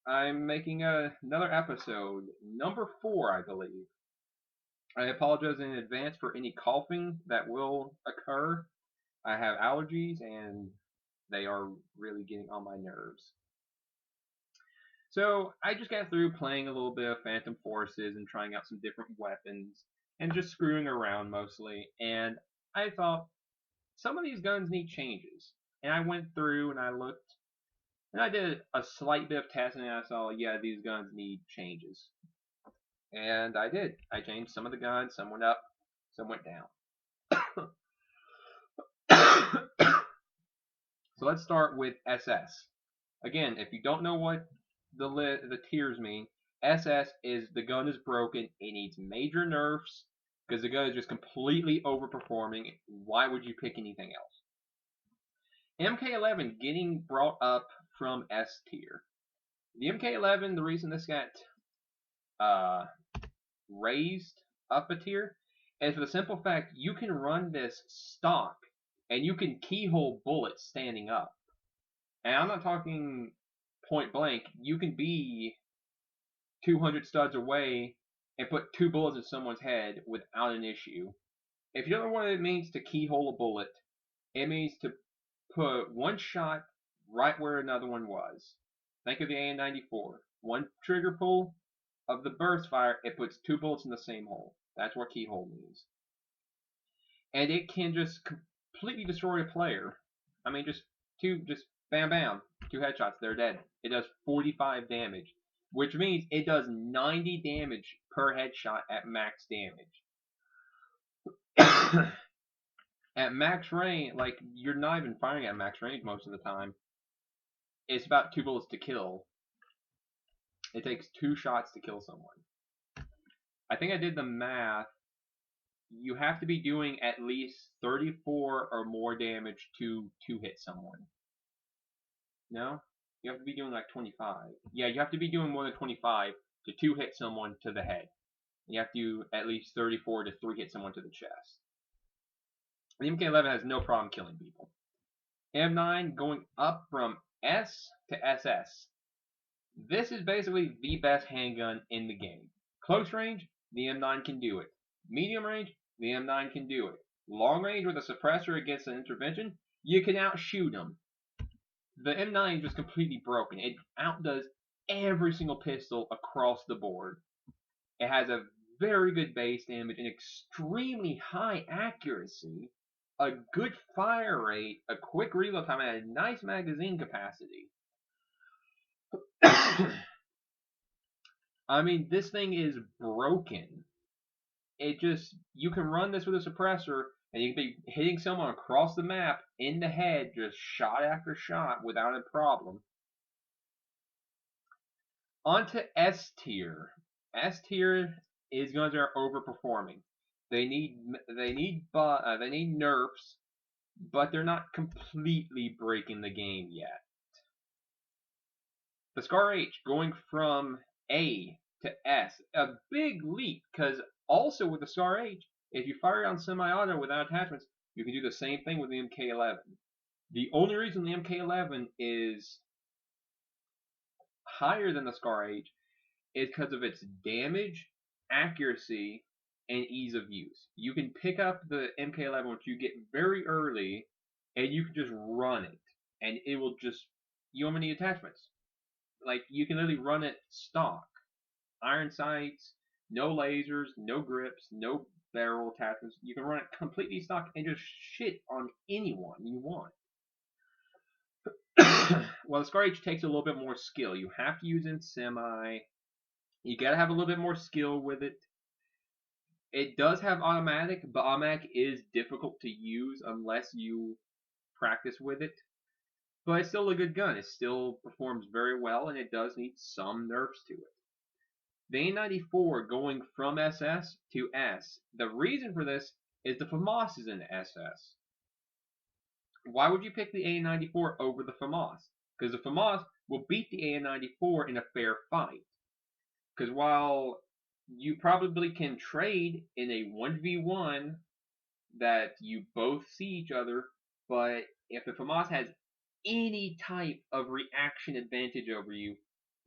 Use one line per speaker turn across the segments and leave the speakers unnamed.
I'm making another episode, number 4, I believe. I apologize in advance for any coughing that will occur. I have allergies and they are really getting on my nerves. So I just got through playing a little bit of Phantom Forces and trying out some different weapons and just screwing around mostly. And I thought some of these guns need changes. And I went through and I looked and I did a slight bit of testing and I saw, yeah, these guns need changes. And I did. I changed some of the guns, some went up, some went down. So let's start with SS. Again, if you don't know what the tiers mean, SS is the gun is broken, it needs major nerfs, because the gun is just completely overperforming. Why would you pick anything else? MK11 getting brought up from S tier. The MK11, the reason this got raised up a tier is for the simple fact you can run this stock and you can keyhole bullets standing up. And I'm not talking point blank. You can be 200 studs away and put 2 bullets in someone's head without an issue. If you don't know what it means to keyhole a bullet, it means to put one shot right where another one was. Think of the AN-94. One trigger pull of the burst fire, it puts 2 bullets in the same hole. That's what keyhole means. And it can just completely destroy a player. I mean, just bam bam, 2 headshots, they're dead. It does 45 damage, which means it does 90 damage per headshot at max damage. At max range, like, you're not even firing at max range most of the time. It's about 2 bullets to kill. It takes 2 shots to kill someone. I think I did the math. You have to be doing at least 34 or more damage to hit someone. No? You have to be doing like 25. Yeah, you have to be doing more than 25 to hit someone to the head. You have to do at least 34 to 3 hit someone to the chest. The MK11 has no problem killing people. M9 going up from S to SS. This is basically the best handgun in the game. Close range, the M9 can do it. Medium range, the M9 can do it. Long range with a suppressor against an intervention, you can outshoot them. The M9 is just completely broken. It outdoes every single pistol across the board. It has a very good base damage, an extremely high accuracy, a good fire rate, a quick reload time, and a nice magazine capacity. I mean, this thing is broken. You can run this with a suppressor, and you can be hitting someone across the map in the head, just shot after shot without a problem. On to S tier. S tier is guns that are overperforming. They need nerfs, but they're not completely breaking the game yet. The Scar H going from A to S, a big leap, because also with the Scar H, if you fire it on semi-auto without attachments, you can do the same thing with the MK11. The only reason the MK11 is higher than the Scar H is because of its damage, accuracy, and ease of use. You can pick up the MK11 which you get very early, and you can just run it, and it will just, you don't need attachments. Like, you can literally run it stock. Iron sights, no lasers, no grips, no barrel attachments. You can run it completely stock and just shit on anyone you want. Well, the Scar H takes a little bit more skill. You have to use in semi. You gotta have a little bit more skill with it. It does have automatic, but automatic is difficult to use unless you practice with it. But it's still a good gun. It still performs very well, and it does need some nerfs to it. The A94 going from SS to S. The reason for this is the FAMAS is in SS. Why would you pick the A94 over the FAMAS? Because the FAMAS will beat the A94 in a fair fight. Because while you probably can trade in a 1v1 that you both see each other, but if the FAMAS has any type of reaction advantage over you,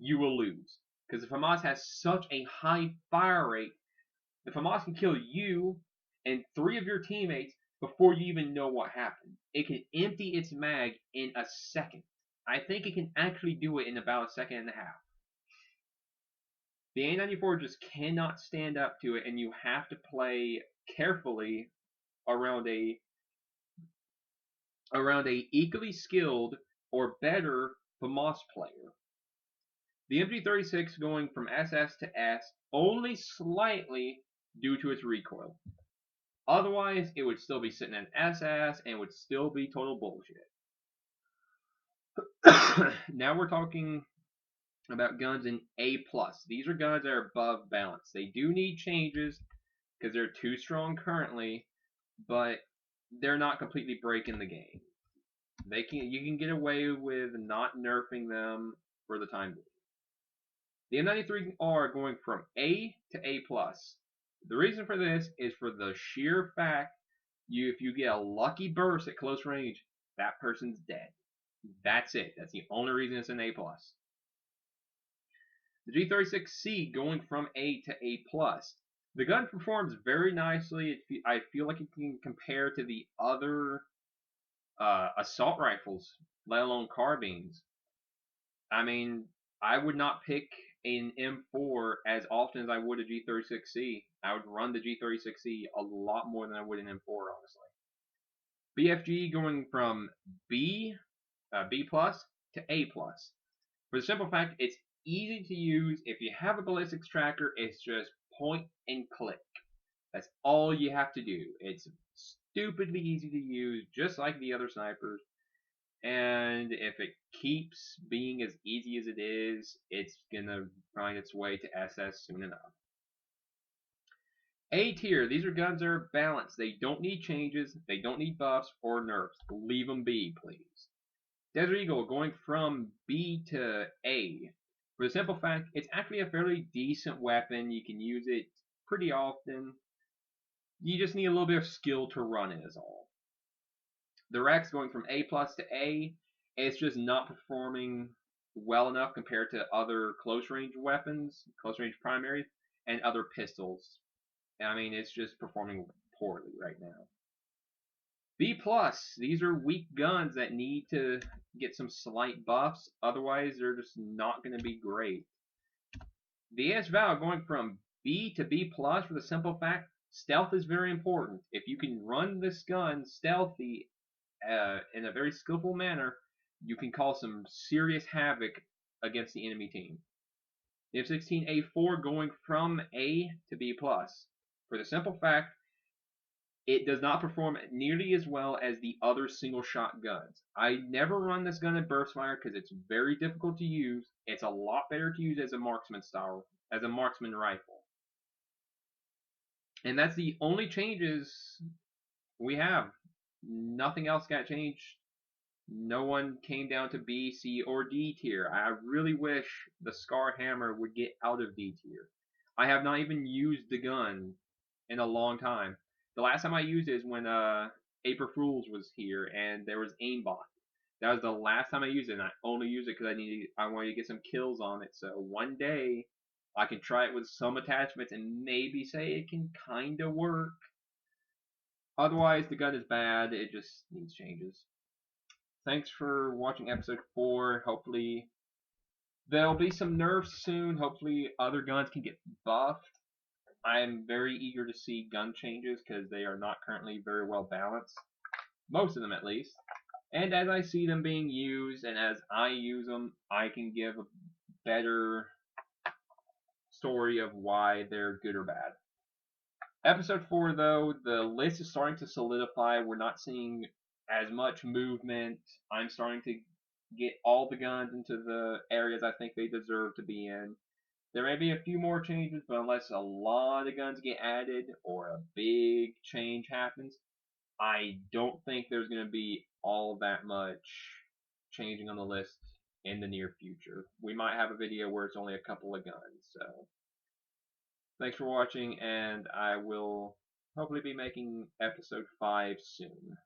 you will lose. Because the FAMAS has such a high fire rate, the FAMAS can kill you and 3 of your teammates before you even know what happened. It can empty its mag in a second. I think it can actually do it in about a second and a half. The A94 just cannot stand up to it, and you have to play carefully around a equally skilled or better FAMAS player. The MG36 going from SS to S only slightly due to its recoil. Otherwise, it would still be sitting in SS and would still be total bullshit. Now we're talking about guns in A+. These are guns that are above balance. They do need changes because they're too strong currently, but they're not completely breaking the game. You can get away with not nerfing them for the time being. The M93R going from A to A+. The reason for this is for the sheer fact if you get a lucky burst at close range, that person's dead. That's it. That's the only reason it's an A+. The G36C going from A to A+. The gun performs very nicely. I feel like it can compare to the other assault rifles, let alone carbines. I mean, I would not pick an M4 as often as I would a G36C. I would run the G36C a lot more than I would an M4, honestly. BFG going from B+ to A+. For the simple fact, it's easy to use. If you have a ballistics tracker, it's just point and click. That's all you have to do. It's stupidly easy to use, just like the other snipers. And if it keeps being as easy as it is, it's gonna find its way to SS soon enough. A tier, these are guns that are balanced. They don't need changes, they don't need buffs or nerfs. Leave them be, please. Desert Eagle going from B to A. For the simple fact, it's actually a fairly decent weapon. You can use it pretty often. You just need a little bit of skill to run it is all. The Rex going from A+ to A, it's just not performing well enough compared to other close range weapons, close range primaries, and other pistols. I mean, it's just performing poorly right now. B+, these are weak guns that need to get some slight buffs, otherwise they're just not going to be great. The AS-Val going from B to B+ for the simple fact, stealth is very important. If you can run this gun stealthy in a very skillful manner, you can cause some serious havoc against the enemy team. The M16A4 going from A to B+. For the simple fact, it does not perform nearly as well as the other single shot guns. I never run this gun in burst fire because it's very difficult to use. It's a lot better to use as a marksman rifle. And that's the only changes we have. Nothing else got changed. No one came down to B, C, or D tier. I really wish the Scar Hammer would get out of D tier. I have not even used the gun in a long time. The last time I used it is when April Fools was here and there was aimbot. That was the last time I used it, and I only used it because I wanted to get some kills on it. So one day I can try it with some attachments and maybe say it can kind of work. Otherwise, the gun is bad. It just needs changes. Thanks for watching episode 4. Hopefully there'll be some nerfs soon. Hopefully other guns can get buffed. I am very eager to see gun changes because they are not currently very well balanced. Most of them at least. And as I see them being used and as I use them, I can give a better story of why they're good or bad. Episode 4 though, the list is starting to solidify. We're not seeing as much movement. I'm starting to get all the guns into the areas I think they deserve to be in. There may be a few more changes, but unless a lot of guns get added or a big change happens, I don't think there's going to be all that much changing on the list in the near future. We might have a video where it's only a couple of guns. So thanks for watching, and I will hopefully be making episode 5 soon.